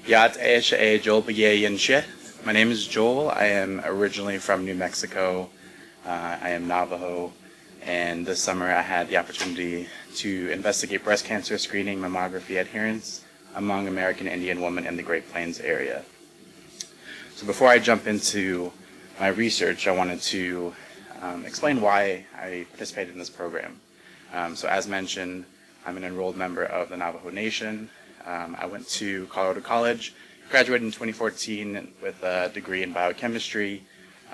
Yat Eshe Joel Begay Yinshe. My name is Joel. I am originally from New Mexico. I am Navajo, and this summer I had the opportunity to investigate breast cancer screening mammography adherence among American Indian women in the Great Plains area. So before I jump into my research, I wanted to explain why I participated in this program. So as mentioned, I'm an enrolled member of the Navajo Nation. I went to Colorado College, graduated in 2014 with a degree in biochemistry,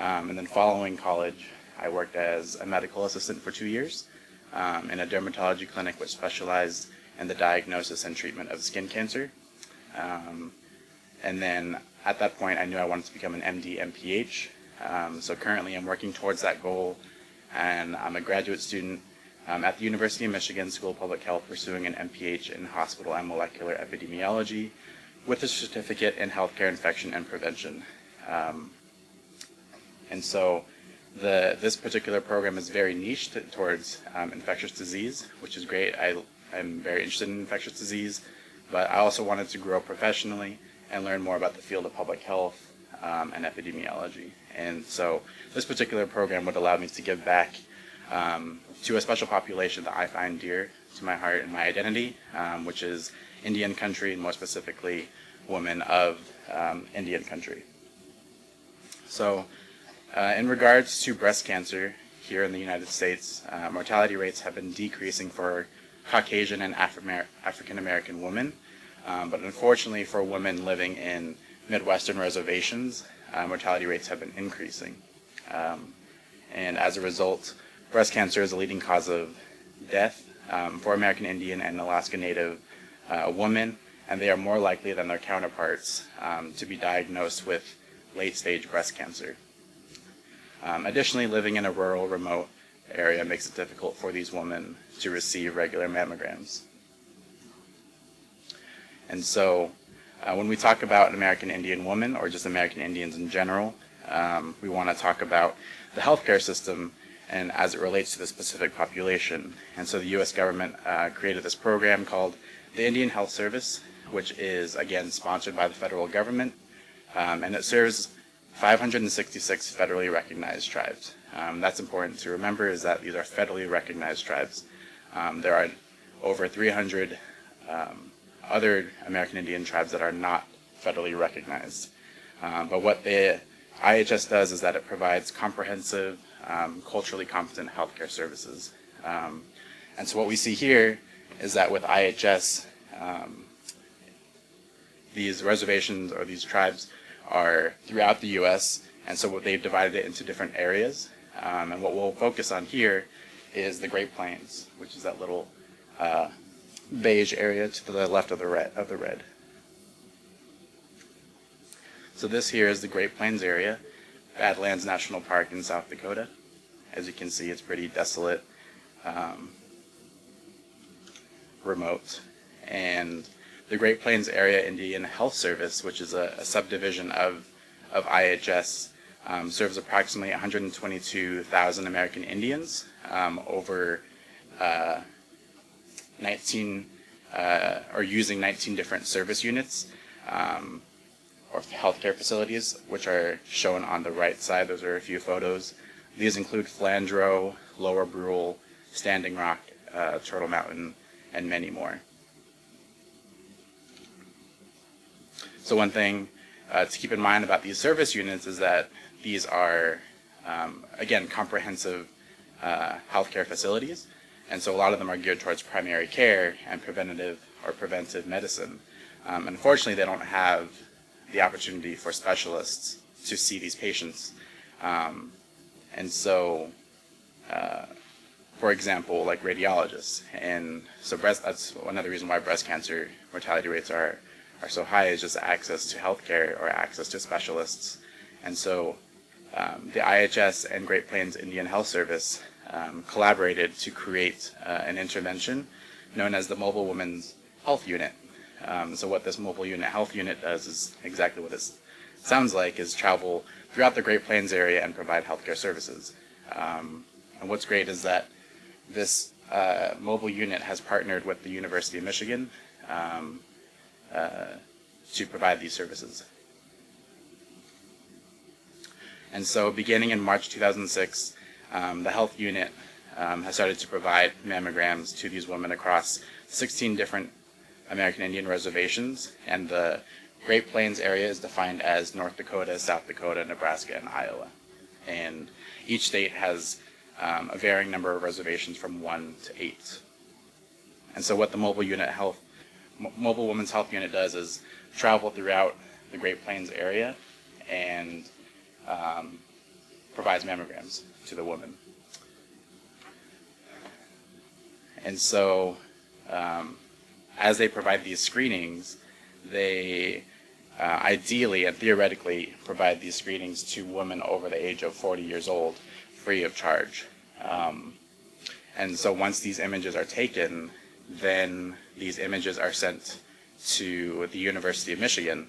and then following college, I worked as a medical assistant for 2 years in a dermatology clinic which specialized in the diagnosis and treatment of skin cancer. And then at that point, I knew I wanted to become an MD, MPH. So currently I'm working towards that goal, and I'm a graduate student at the University of Michigan School of Public Health pursuing an MPH in hospital and molecular epidemiology with a certificate in healthcare infection and prevention. And so this particular program is very niche towards infectious disease, which is great. I'm very interested in infectious disease, but I also wanted to grow professionally and learn more about the field of public health and epidemiology. And so this particular program would allow me to give back to a special population that I find dear to my heart and my identity, which is Indian country, and more specifically, women of Indian country. So in regards to breast cancer here in the United States, mortality rates have been decreasing for Caucasian and African American women, but unfortunately for women living in Midwestern reservations, mortality rates have been increasing. And as a result, breast cancer is a leading cause of death for American Indian and Alaska Native women, and they are more likely than their counterparts to be diagnosed with late-stage breast cancer. Additionally, living in a rural, remote area makes it difficult for these women to receive regular mammograms. And so when we talk about an American Indian woman, or just American Indians in general, we want to talk about the healthcare system and as it relates to the specific population. And so the U.S. government created this program called the Indian Health Service, which is, again, sponsored by the federal government, and it serves 566 federally recognized tribes. That's important to remember, is that these are federally recognized tribes. There are over 300 other American Indian tribes that are not federally recognized. But what the IHS does is that it provides comprehensive, culturally competent healthcare services. And so what we see here is that with IHS, these reservations or these tribes are throughout the U.S., and so they've divided it into different areas. And what we'll focus on here is the Great Plains, which is that little beige area to the left of the red. So this here is the Great Plains area, Badlands National Park in South Dakota. As you can see, it's pretty desolate, remote. And the Great Plains Area Indian Health Service, which is a subdivision of IHS, serves approximately 122,000 American Indians over 19, or using 19 different service units or healthcare facilities, which are shown on the right side. Those are a few photos. These include Flandreau, Lower Brule, Standing Rock, Turtle Mountain, and many more. So one thing to keep in mind about these service units is that these are, again, comprehensive healthcare facilities, and so a lot of them are geared towards primary care and preventive medicine. Unfortunately, they don't have the opportunity for specialists to see these patients. And so, for example, like radiologists. And so that's another reason why breast cancer mortality rates are so high, is just access to healthcare or access to specialists. And so the IHS and Great Plains Indian Health Service collaborated to create an intervention known as the Mobile Women's Health Unit. So what this Mobile Health Unit does is exactly what it sounds like, is travel throughout the Great Plains area and provide healthcare services. And what's great is that this mobile unit has partnered with the University of Michigan to provide these services. And so beginning in March 2006, the health unit has started to provide mammograms to these women across 16 different American Indian reservations, and the Great Plains area is defined as North Dakota, South Dakota, Nebraska, and Iowa. And each state has a varying number of reservations from 1 to 8. And so what the Mobile Women's Health Unit does is travel throughout the Great Plains area and provides mammograms to the woman. And so as they provide these screenings, they ideally and theoretically provide these screenings to women over the age of 40 years old free of charge. And so once these images are taken, then these images are sent to the University of Michigan,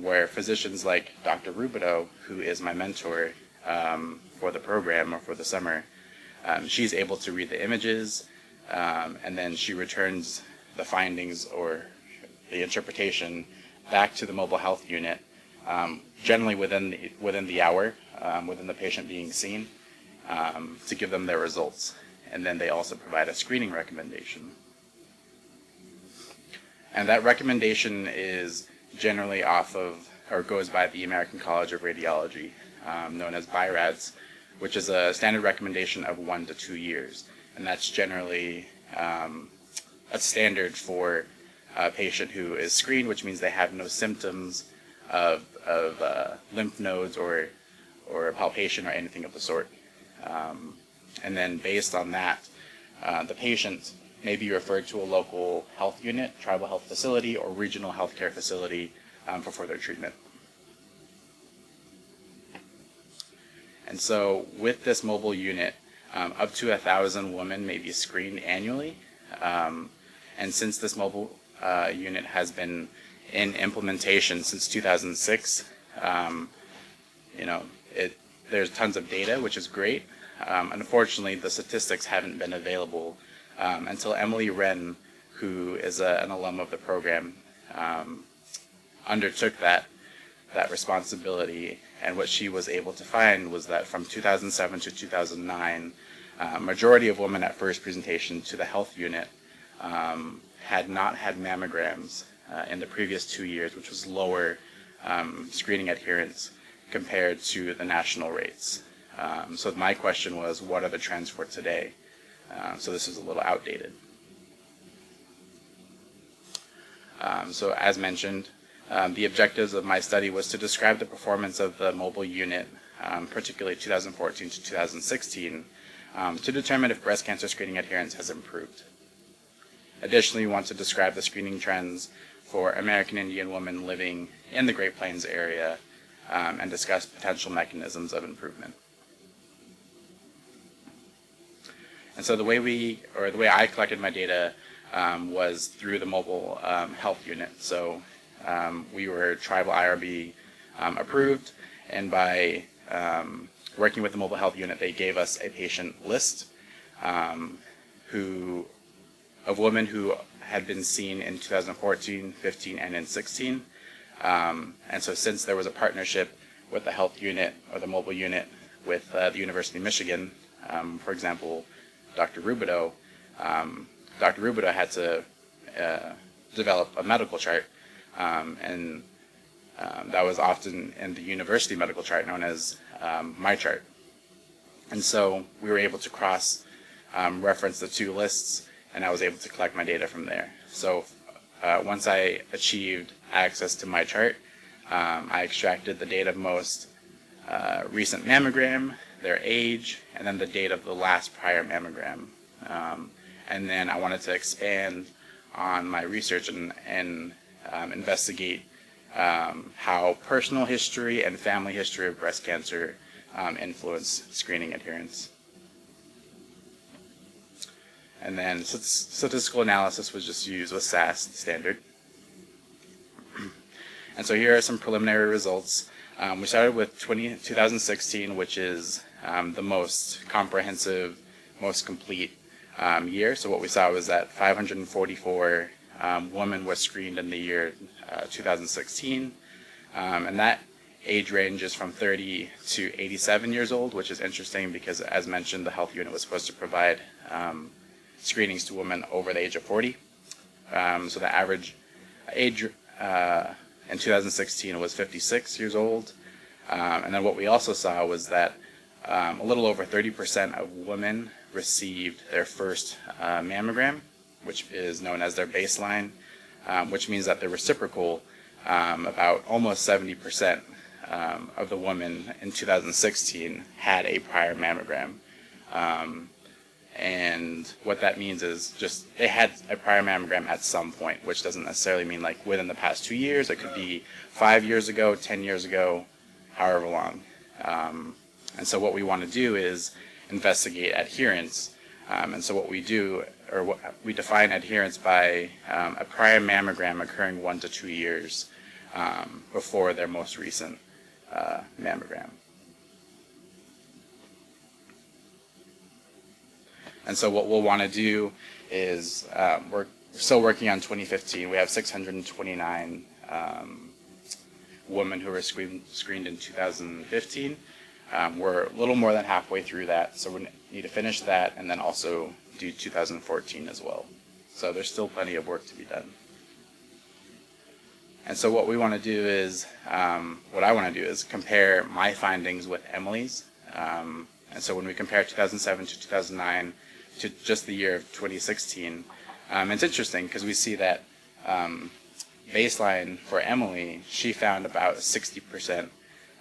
where physicians like Dr. Rubidoux, who is my mentor for the program or for the summer, she's able to read the images, and then she returns the findings or the interpretation back to the mobile health unit, generally within the hour, within the patient being seen, to give them their results. And then they also provide a screening recommendation. And that recommendation is generally off of, or goes by the American College of Radiology, known as BIRADS, which is a standard recommendation of 1 to 2 years. And that's generally a standard for a patient who is screened, which means they have no symptoms of lymph nodes or palpation or anything of the sort. And then based on that, the patient may be referred to a local health unit, tribal health facility, or regional healthcare facility for further treatment. And so with this mobile unit, up to 1,000 women may be screened annually. And since this mobile unit has been in implementation since 2006, there's tons of data, which is great. Unfortunately, the statistics haven't been available until Emily Wren, who is an alum of the program, undertook that responsibility. And what she was able to find was that from 2007 to 2009, majority of women at first presentation to the health unit had not had mammograms in the previous 2 years, which was lower screening adherence compared to the national rates. So my question was, what are the trends for today? So this is a little outdated. So as mentioned, the objectives of my study was to describe the performance of the mobile unit, particularly 2014 to 2016, to determine if breast cancer screening adherence has improved. Additionally, we want to describe the screening trends for American Indian women living in the Great Plains area and discuss potential mechanisms of improvement. And so the way I collected my data was through the mobile health unit. So we were tribal IRB approved, and by working with the mobile health unit, they gave us a patient list of women who had been seen in 2014, 15, and in 16. And so since there was a partnership with the health unit or the mobile unit with the University of Michigan, for example, Dr. Rubidoux had to develop a medical chart, and that was often in the university medical chart known as my chart. And so we were able to cross-reference the two lists, and I was able to collect my data from there. So once I achieved access to my chart, I extracted the date of most recent mammogram, their age, and then the date of the last prior mammogram. And then I wanted to expand on my research and investigate how personal history and family history of breast cancer influence screening adherence. And then statistical analysis was just used with SAS standard. And so here are some preliminary results. We started with 2016, which is the most comprehensive, most complete year. So what we saw was that 544 woman was screened in the year 2016, and that age range is from 30 to 87 years old, which is interesting because, as mentioned, the health unit was supposed to provide screenings to women over the age of 40. So the average age in 2016 was 56 years old. And then what we also saw was that a little over 30% of women received their first mammogram, which is known as their baseline, which means that the reciprocal, about almost 70% of the women in 2016 had a prior mammogram. And what that means is just they had a prior mammogram at some point, which doesn't necessarily mean like within the past 2 years. It could be 5 years ago, 10 years ago, however long. And so what we want to do is investigate adherence. And so what we do, or what we define adherence by a prior mammogram occurring 1 to 2 years before their most recent mammogram. And so what we'll want to do is we're still working on 2015. We have 629 women who were screened in 2015. We're a little more than halfway through that, so we need to finish that and then also do 2014 as well. So there's still plenty of work to be done. And so what we want to do is, what I want to do is compare my findings with Emily's. And so when we compare 2007 to 2009 to just the year of 2016, it's interesting because we see that baseline for Emily, she found about 60%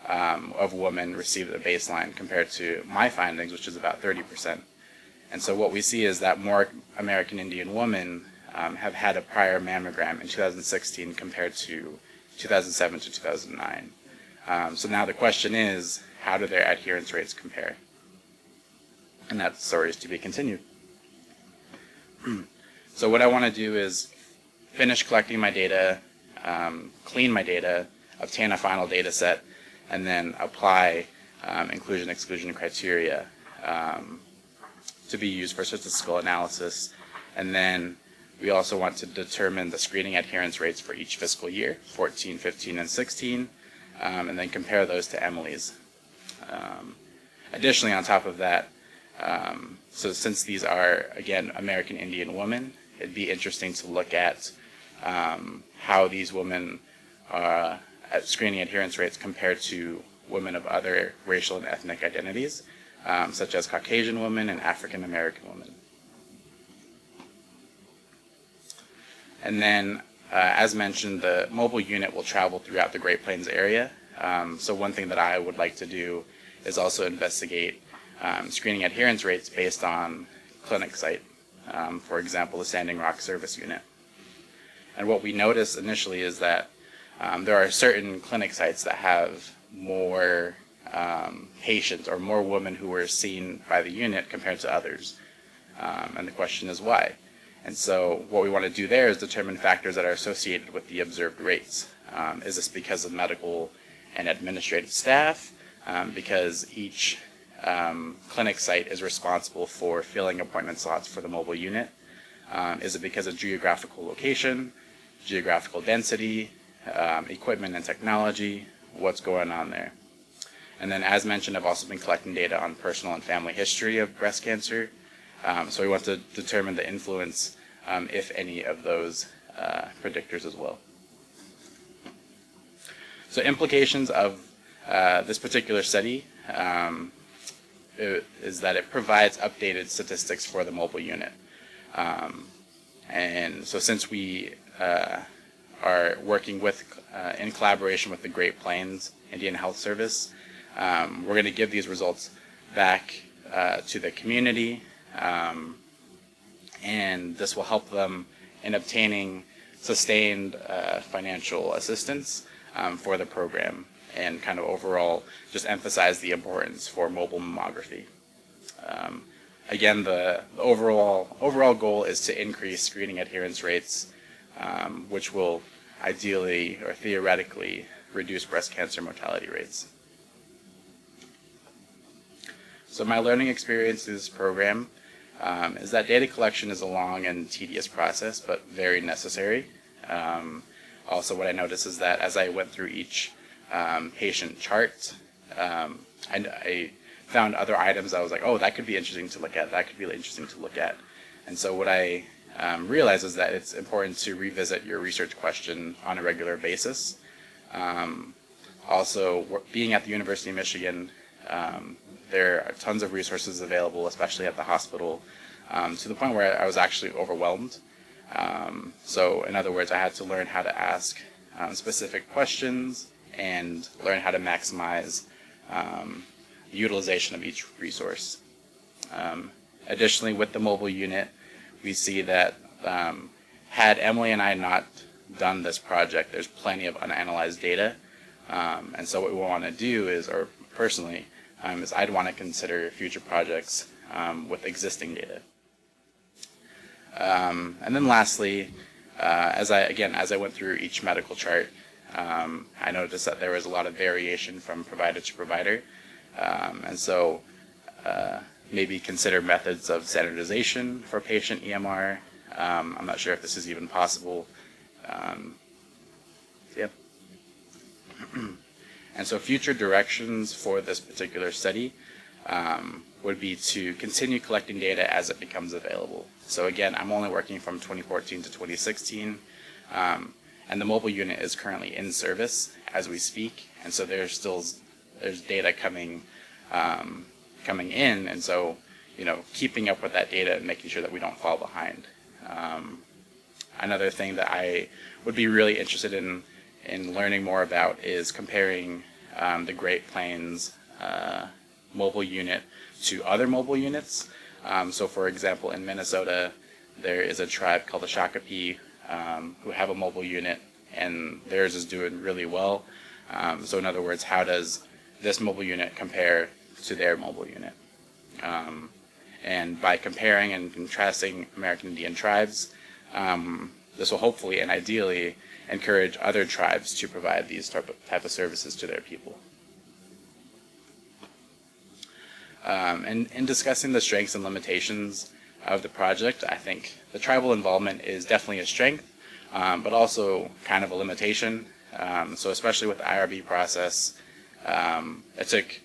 of women received a baseline compared to my findings, which is about 30%. And so what we see is that more American Indian women have had a prior mammogram in 2016 compared to 2007 to 2009. So now the question is, how do their adherence rates compare? And that story is to be continued. So what I want to do is finish collecting my data, clean my data, obtain a final data set, and then apply inclusion-exclusion criteria to be used for statistical analysis. And then we also want to determine the screening adherence rates for each fiscal year, 14, 15, and 16, and then compare those to Emily's. Additionally, on top of that, so since these are, again, American Indian women, it'd be interesting to look at how these women at screening adherence rates compared to women of other racial and ethnic identities, such as Caucasian women and African American women. And then, as mentioned, the mobile unit will travel throughout the Great Plains area. So one thing that I would like to do is also investigate screening adherence rates based on clinic site, for example, the Standing Rock Service Unit. And what we notice initially is that there are certain clinic sites that have more patients or more women who were seen by the unit compared to others. And the question is why? And so what we want to do there is determine factors that are associated with the observed rates. Is this because of medical and administrative staff? Because each clinic site is responsible for filling appointment slots for the mobile unit? Is it because of geographical location, geographical density, equipment and technology? What's going on there? And then, as mentioned, I've also been collecting data on personal and family history of breast cancer. So we want to determine the influence, if any, of those predictors as well. So implications of this particular study is that it provides updated statistics for the mobile unit. And so since we are working with, in collaboration with the Great Plains Indian Health Service, we're going to give these results back to the community, and this will help them in obtaining sustained financial assistance for the program, and kind of overall just emphasize the importance for mobile mammography. Again, the overall goal is to increase screening adherence rates, which will ideally or theoretically reduce breast cancer mortality rates. So my learning experience through this program is that data collection is a long and tedious process, but very necessary. Also, what I noticed is that as I went through each patient chart, I found other items I was like, oh, that could be interesting to look at, that could be interesting to look at. And so what I realized is that it's important to revisit your research question on a regular basis. Also, being at the University of Michigan, there are tons of resources available, especially at the hospital, to the point where I was actually overwhelmed. So in other words, I had to learn how to ask specific questions and learn how to maximize the utilization of each resource. Additionally, with the mobile unit, we see that had Emily and I not done this project, there's plenty of unanalyzed data. And so what we want to do is, or personally, is I'd want to consider future projects with existing data. And then lastly, as I went through each medical chart, I noticed that there was a lot of variation from provider to provider. And so maybe consider methods of standardization for patient EMR. I'm not sure if this is even possible. Yeah. And so future directions for this particular study would be to continue collecting data as it becomes available. So again, I'm only working from 2014 to 2016, and the mobile unit is currently in service as we speak, and so there's data coming in, and so keeping up with that data and making sure that we don't fall behind. Another thing that I would be really interested in learning more about is comparing the Great Plains mobile unit to other mobile units. So for example, in Minnesota, there is a tribe called the Shakopee who have a mobile unit, and theirs is doing really well. So in other words, how does this mobile unit compare to their mobile unit? And by comparing and contrasting American Indian tribes, this will hopefully and ideally encourage other tribes to provide these type of services to their people. And in discussing the strengths and limitations of the project, I think the tribal involvement is definitely a strength, but also kind of a limitation. So especially with the IRB process, it took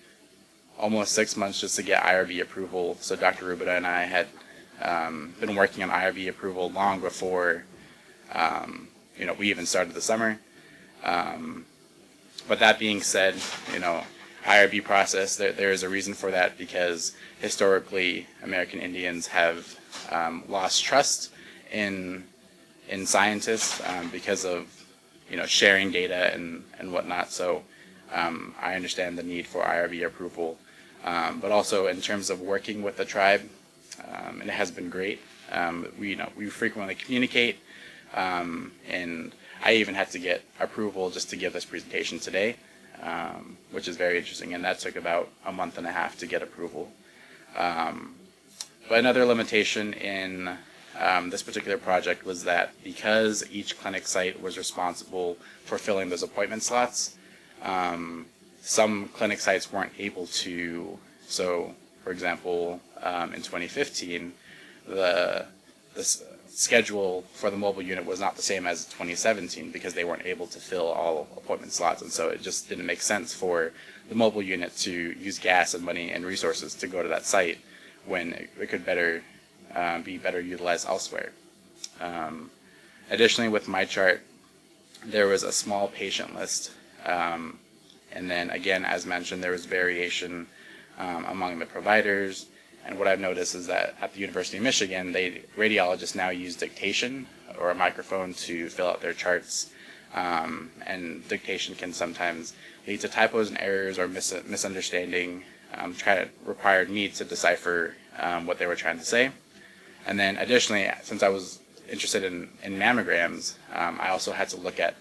almost 6 months just to get IRB approval. So Dr. Rubina and I had been working on IRB approval long before we even started the summer. But that being said, IRB process, there is a reason for that, because historically American Indians have lost trust in scientists because of sharing data and whatnot. So I understand the need for IRB approval, but also in terms of working with the tribe, and it has been great. We frequently communicate, and I even had to get approval just to give this presentation today. Which is very interesting, and that took about a month and a half to get approval. But another limitation in this particular project was that because each clinic site was responsible for filling those appointment slots, some clinic sites weren't able to. So, for example, in 2015, the schedule for the mobile unit was not the same as 2017 because they weren't able to fill all appointment slots, and so it just didn't make sense for the mobile unit to use gas and money and resources to go to that site when it could be better utilized elsewhere. Additionally, with my chart, there was a small patient list, and then again, as mentioned, there was variation among the providers. And what I've noticed is that at the University of Michigan, radiologists now use dictation or a microphone to fill out their charts, and dictation can sometimes lead to typos and errors or misunderstanding. Required me to decipher what they were trying to say. And then additionally, since I was interested in mammograms, I also had to look at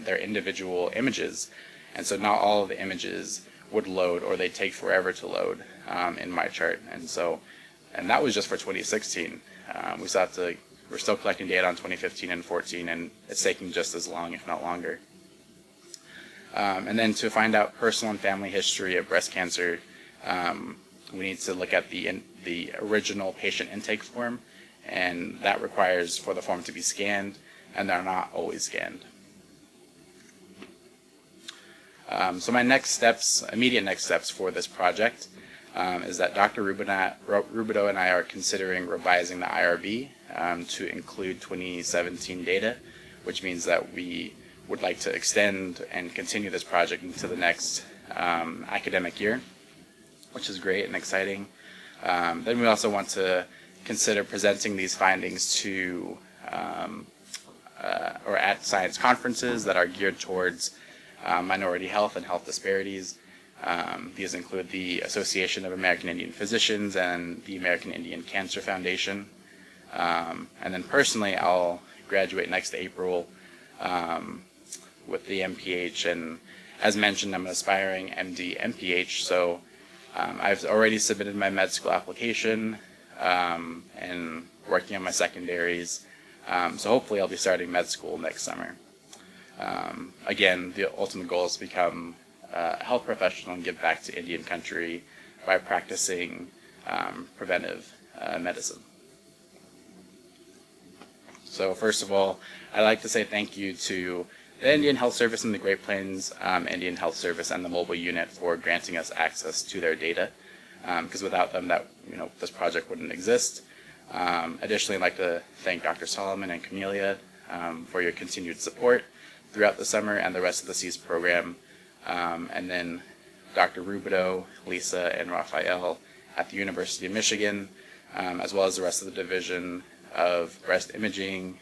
their individual images, and so not all of the images would load, or they take forever to load in my chart, and that was just for 2016. We're still collecting data on 2015 and 14, and it's taking just as long, if not longer. And then to find out personal and family history of breast cancer, we need to look at the original patient intake form, and that requires for the form to be scanned, and they're not always scanned. So my immediate next steps for this project is that Dr. Rubidoux and I are considering revising the IRB to include 2017 data, which means that we would like to extend and continue this project into the next academic year, which is great and exciting. Then we also want to consider presenting these findings to or at science conferences that are geared towards minority health and health disparities. These include the Association of American Indian Physicians and the American Indian Cancer Foundation. And then personally, I'll graduate next April with the MPH, and as mentioned, I'm an aspiring MD MPH, so I've already submitted my med school application and working on my secondaries, so hopefully I'll be starting med school next summer. Again, the ultimate goal is to become a health professional and give back to Indian country by practicing preventive medicine. So first of all, I'd like to say thank you to the Indian Health Service and the Great Plains Indian Health Service and the mobile unit for granting us access to their data, because without them, this project wouldn't exist. Additionally, I'd like to thank Dr. Solomon and Cornelia for your continued support throughout the summer and the rest of the CEESP program, and then Dr. Rubidoux, Lisa, and Raphael at the University of Michigan, as well as the rest of the Division of Breast Imaging,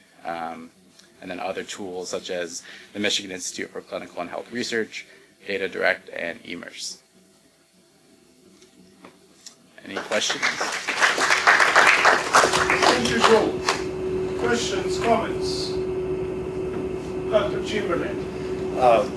and then other tools such as the Michigan Institute for Clinical and Health Research, Data Direct, and eMERS. Any questions? Thank you, Joe. Questions, comments? Dr. Chamberlain.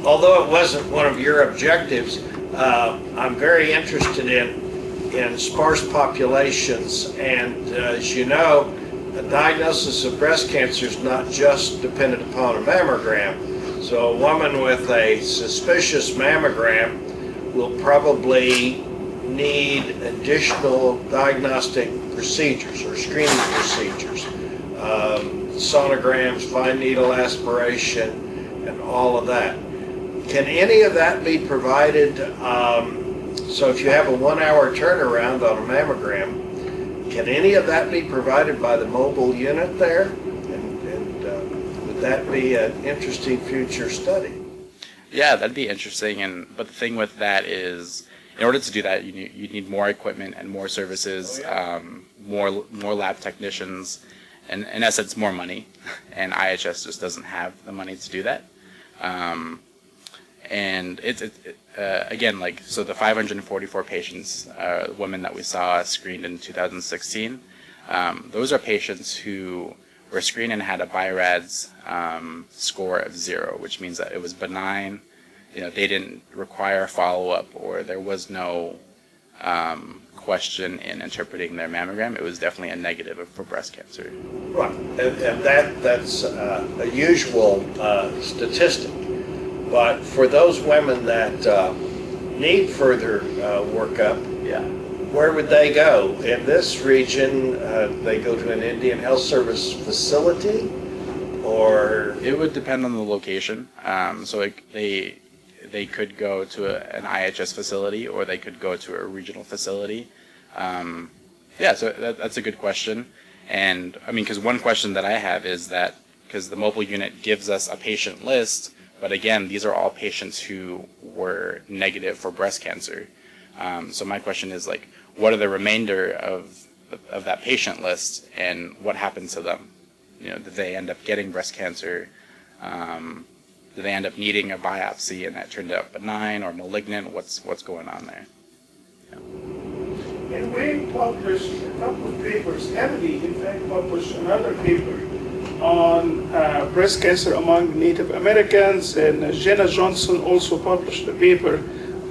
Although it wasn't one of your objectives, I'm very interested in sparse populations, and as you know, a diagnosis of breast cancer is not just dependent upon a mammogram. So a woman with a suspicious mammogram will probably need additional diagnostic procedures or screening procedures, sonograms, fine needle aspiration, and all of that. Can any of that be provided? So if you have a 1 hour turnaround on a mammogram, can any of that be provided by the mobile unit there? And would that be an interesting future study? Yeah, that'd be interesting. But the thing with that is, in order to do that, you need more equipment and more services, more lab technicians, and in essence, more money. And IHS just doesn't have the money to do that. And again, so the 544 patients, women that we saw screened in 2016, those are patients who were screened and had a BI-RADS score of 0, which means that it was benign. They didn't require follow-up, or there was no question in interpreting their mammogram. It was definitely a negative for breast cancer. Right, and that's a usual statistic. But for those women that need further workup, where would they go? In this region, they go to an Indian Health Service facility, or? It would depend on the location. So they could go to an IHS facility, or they could go to a regional facility. So that's a good question. And I mean, because one question that I have is that, because the mobile unit gives us a patient list, but again, these are all patients who were negative for breast cancer. So my question is, what are the remainder of that patient list, and what happened to them? Did they end up getting breast cancer? Did they end up needing a biopsy and that turned out benign or malignant? What's going on there? Yeah. And we published a couple of papers, heavily, in fact, published another paper on breast cancer among Native Americans, and Jenna Johnson also published a paper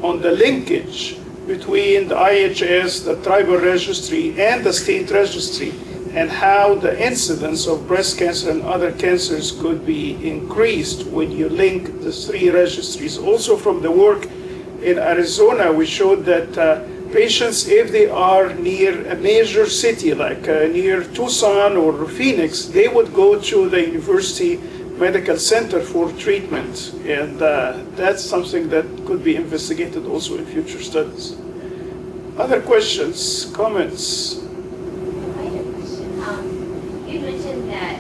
on the linkage between the IHS, the tribal registry, and the state registry, and how the incidence of breast cancer and other cancers could be increased when you link the three registries. Also from the work in Arizona, we showed that patients, if they are near a major city, like near Tucson or Phoenix, they would go to the University Medical Center for treatment. And that's something that could be investigated also in future studies. Other questions, comments? I had a question. You mentioned that,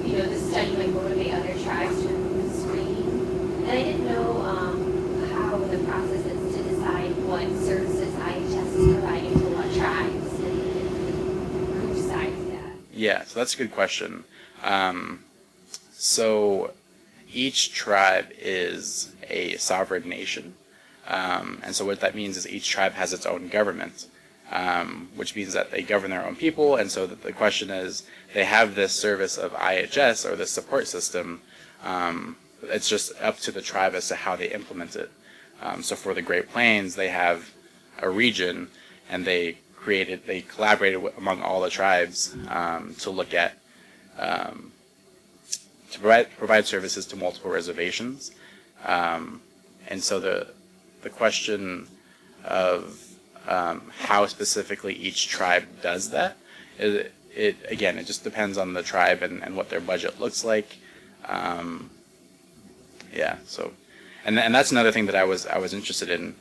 this study might motivate other tribes to improve screening. And I didn't know how the process is to decide what services IHS is providing to what tribes and who decides that. Yeah, so that's a good question. So each tribe is a sovereign nation. And so what that means is each tribe has its own government, which means that they govern their own people. And so the question is, they have this service of IHS, or this support system. It's just up to the tribe as to how they implement it. So for the Great Plains, they have a region, and they collaborated among all the tribes to look at, to provide services to multiple reservations. And so the question of how specifically each tribe does that, it just depends on the tribe and what their budget looks like. So, and that's another thing that I was interested in,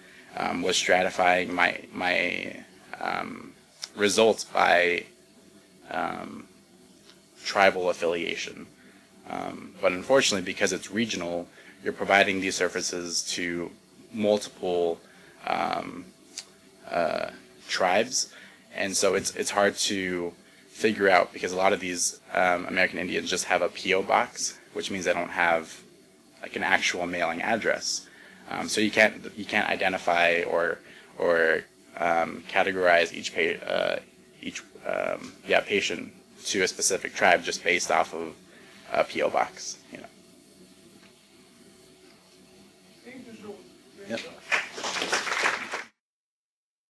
was stratifying my results by tribal affiliation. But unfortunately, because it's regional, you're providing these services to multiple tribes, and so it's hard to figure out, because a lot of these American Indians just have a P.O. box, which means they don't have like an actual mailing address. So you can't identify or categorize each patient to a specific tribe just based off of a P.O. box. Thank you, Joe. Yep.